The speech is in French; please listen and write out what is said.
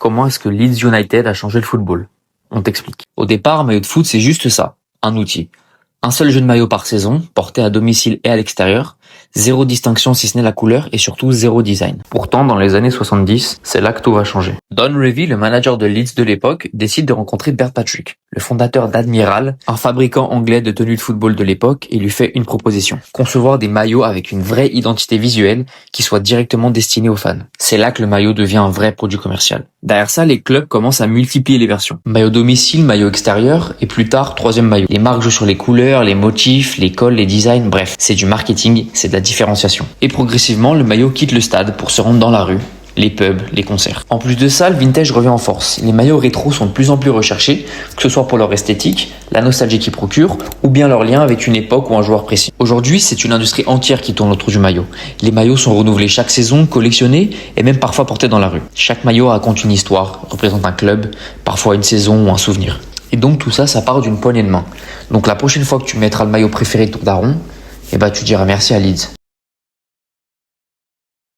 comment est-ce que Leeds United a changé le football. On t'explique. Au départ, un maillot de foot, c'est juste ça, un outil. Un seul jeu de maillot par saison, porté à domicile et à l'extérieur, zéro distinction si ce n'est la couleur et surtout zéro design. Pourtant, dans les années 70, c'est là que tout va changer. Don Revie, le manager de Leeds de l'époque, décide de rencontrer Bert Patrick, le fondateur d'Admiral, un fabricant anglais de tenues de football de l'époque, et lui fait une proposition. Concevoir des maillots avec une vraie identité visuelle qui soit directement destinée aux fans. C'est là que le maillot devient un vrai produit commercial. Derrière ça, les clubs commencent à multiplier les versions. Maillot domicile, maillot extérieur, et plus tard, troisième maillot. Les marques jouent sur les couleurs, les motifs, les cols, les designs, bref. C'est du marketing, c'est de la différenciation. Et progressivement, le maillot quitte le stade pour se rendre dans la rue, les pubs, les concerts. En plus de ça, le vintage revient en force. Les maillots rétro sont de plus en plus recherchés, que ce soit pour leur esthétique, la nostalgie qu'ils procurent, ou bien leur lien avec une époque ou un joueur précis. Aujourd'hui, c'est une industrie entière qui tourne autour du maillot. Les maillots sont renouvelés chaque saison, collectionnés, et même parfois portés dans la rue. Chaque maillot raconte une histoire, représente un club, parfois une saison ou un souvenir. Et donc tout ça, ça part d'une poignée de main. Donc la prochaine fois que tu mettras le maillot préféré de ton daron, tu diras merci à Leeds.